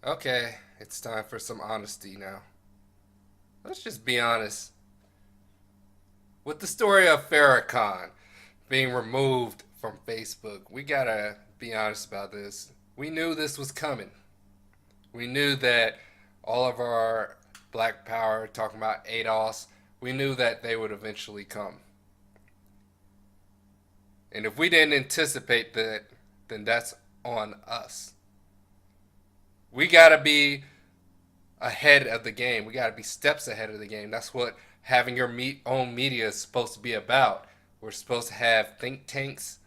Okay, it's time for some honesty now. Let's just be honest. With the story of Farrakhan being removed from Facebook, we gotta be honest about this. We knew this was coming. We knew that all of our black power, talking about ADOS, we knew that they would eventually come. And if we didn't anticipate that, then that's on us. We gotta be ahead of the game. We got to be steps ahead of the game. That's what having your own media is supposed to be about. We're supposed to have think tanks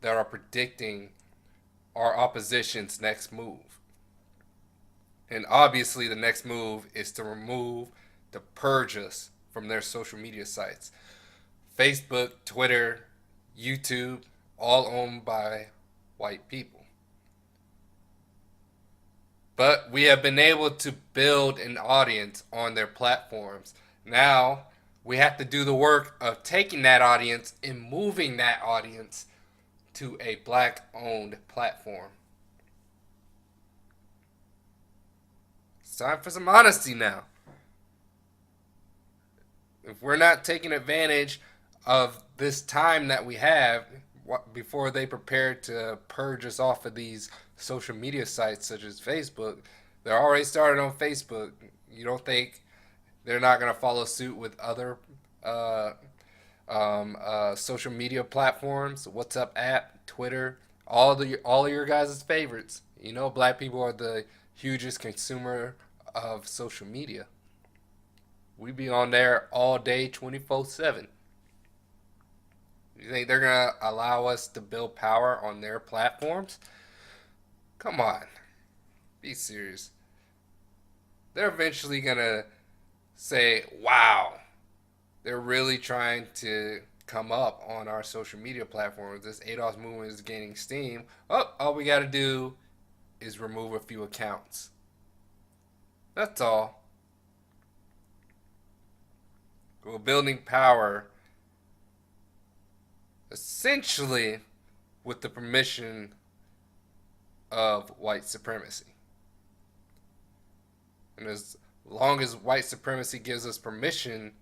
that are predicting our opposition's next move. And obviously, the next move is to purge us from their social media sites. Facebook, Twitter, YouTube, all owned by white people. But we have been able to build an audience on their platforms. Now we have to do the work of taking that audience and moving that audience to a black owned platform. It's time for some honesty now. If we're not taking advantage of this time that we have before they prepare to purge us off of these social media sites such as Facebook, they're already started on Facebook. You don't think they're not going to follow suit with other uh, social media platforms? WhatsApp app, Twitter, all of your guys' favorites. You know, black people are the hugest consumer of social media. We be on there all day, 24/7. You think they're gonna allow us to build power on their platforms? Come on, be serious. They're eventually gonna say, "Wow, they're really trying to come up on our social media platforms. This ADOS movement is gaining steam. Oh, all we gotta do is remove a few accounts. That's all. We're building power essentially with the permission of white supremacy. And as long as white supremacy gives us permission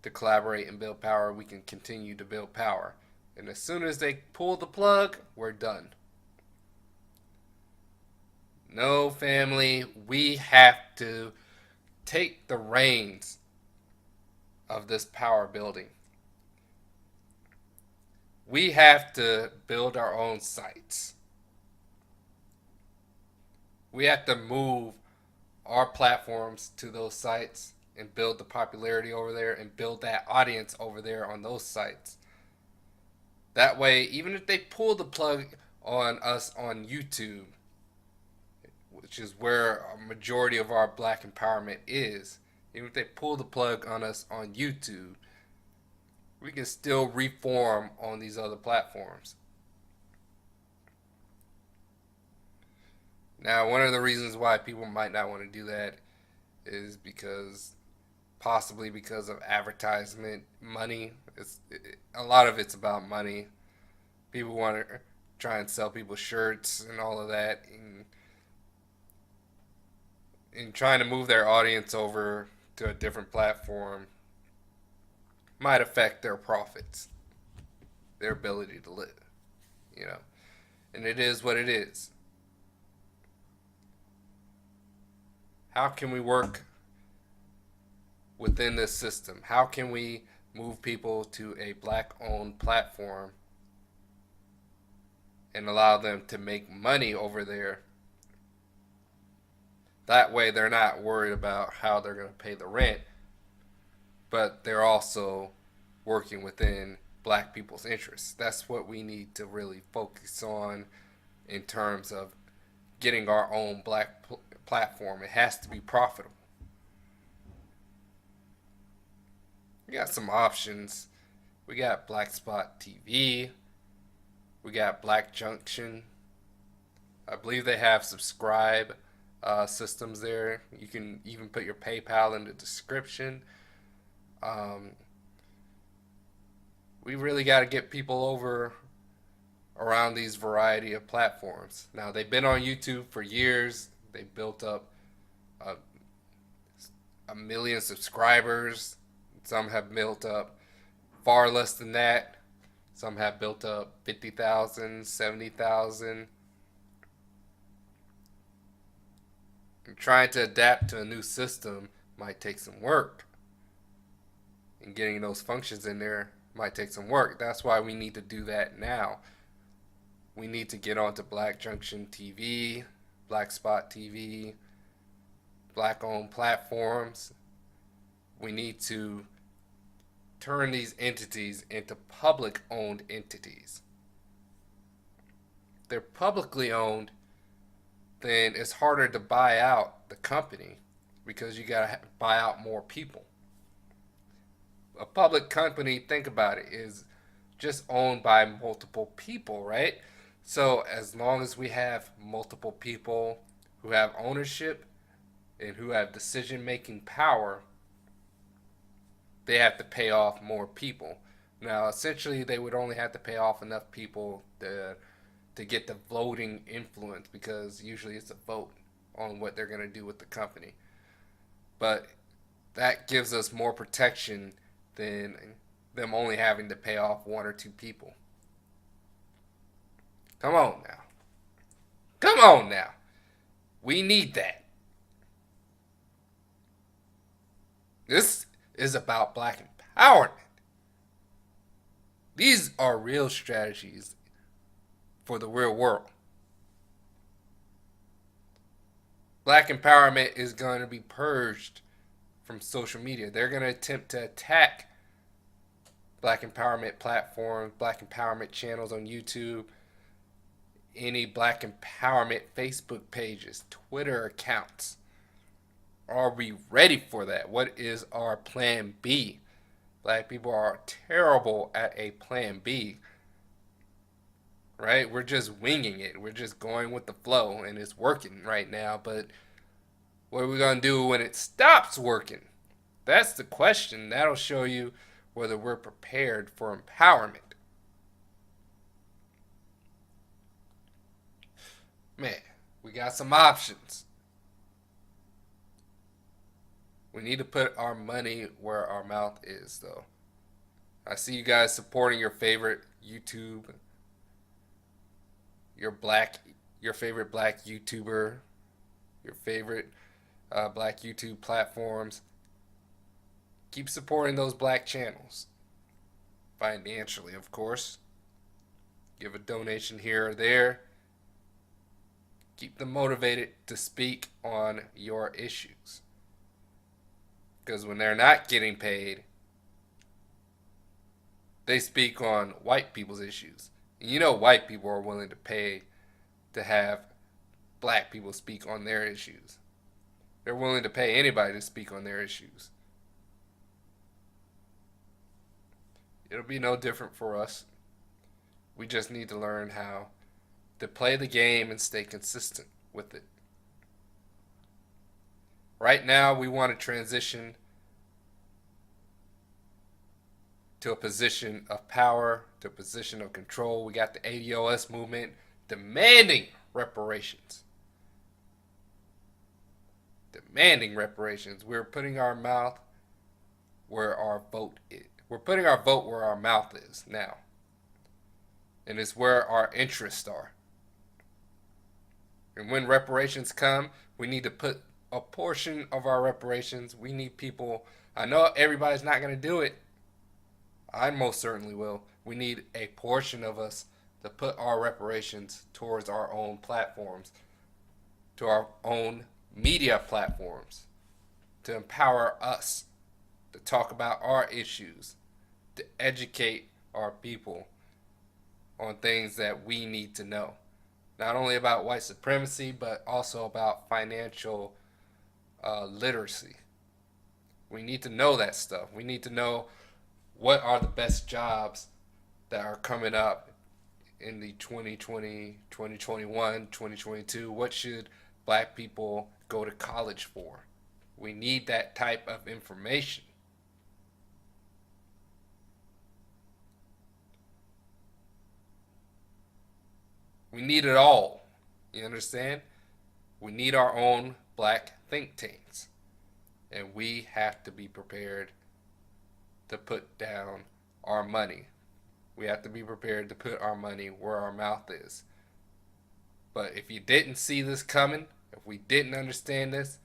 to collaborate and build power, we can continue to build power. And as soon as they pull the plug, we're done. No, family, we have to take the reins of this power building. We have to build our own sites. We have to move our platforms to those sites and build the popularity over there and build that audience over there on those sites. That way, even if they pull the plug on us on YouTube, which is where a majority of our black empowerment is, even if they pull the plug on us on YouTube, we can still reform on these other platforms. Now, one of the reasons why people might not want to do that is possibly because of advertisement money. A lot of it's about money. People want to try and sell people shirts and all of that, and trying to move their audience over to a different platform might affect their profits, their ability to live, you know. And it is what it is. How can we work within this system? How can we move people to a black owned platform and allow them to make money over there? That way, they're not worried about how they're going to pay the rent, but they're also working within black people's interests. That's what we need to really focus on in terms of getting our own black platform. It has to be profitable. We got some options. We got Black Spot TV. We got Black Junction. I believe they have subscribe systems there. You can even put your PayPal in the description. Um, we really got to get people over around these variety of platforms. Now they've been on YouTube for years. They built up a, a million subscribers. Some have built up far less than that. Some have built up 50,000, 70,000. And trying to adapt to a new system might take some work. And getting those functions in there might take some work. That's why we need to do that now. We need to get onto Black Junction TV, Black Spot TV, Black owned platforms. We need to turn these entities into public owned entities. If they're publicly owned, then it's harder to buy out the company because you got to buy out more people. A public company, think about it, is just owned by multiple people, right? So as long as we have multiple people who have ownership and who have decision making power, they have to pay off more people. Now, essentially, they would only have to pay off enough people to get the voting influence, because usually it's a vote on what they're going to do with the company. But that gives us more protection than them only having to pay off one or two people. Come on now. Come on now. We need that. This is about black empowerment. These are real strategies for the real world. Black empowerment is going to be purged from social media. They're going to attempt to attack black empowerment platforms, black empowerment channels on YouTube, any black empowerment Facebook pages, Twitter accounts. Are we ready for that? What is our plan B? Black people are terrible at a plan B. Right? We're just winging it. We're just going with the flow, and it's working right now. But what are we going to do when it stops working? That's the question. That'll show you whether we're prepared for empowerment. Man, we got some options. We need to put our money where our mouth is, though. I see you guys supporting your favorite YouTube, your favorite black YouTuber, your favorite black YouTube platforms. Keep supporting those black channels. Financially, of course. Give a donation here or there. Keep them motivated to speak on your issues. Because when they're not getting paid, they speak on white people's issues. And you know white people are willing to pay to have black people speak on their issues. They're willing to pay anybody to speak on their issues. It'll be no different for us. We just need to learn how to play the game and stay consistent with it. Right now, we want to transition to a position of power, to a position of control. We got the ADOS movement demanding reparations. Demanding reparations. We're putting our mouth where our vote is. We're putting our vote where our mouth is now. And it's where our interests are. And when reparations come, we need to put a portion of our reparations. We need people. I know everybody's not going to do it. I most certainly will. We need a portion of us to put our reparations towards our own platforms, to our own media platforms, to empower us, to talk about our issues, to educate our people on things that we need to know. Not only about white supremacy, but also about financial literacy. We need to know that stuff. We need to know what are the best jobs that are coming up in the 2020, 2021, 2022. What should black people go to college for? We need that type of information. We need it all. You understand? We need our own black think tanks. And we have to be prepared to put down our money. We have to be prepared to put our money where our mouth is. But if you didn't see this coming, if we didn't understand this,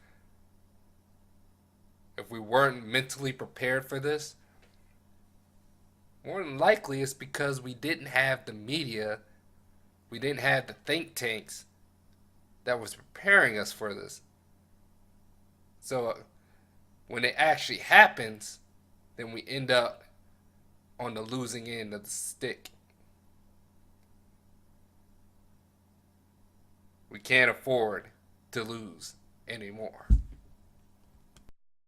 if we weren't mentally prepared for this, more than likely it's because we didn't have the media, we didn't have the think tanks that was preparing us for this. So when it actually happens, then we end up on the losing end of the stick. We can't afford to lose anymore.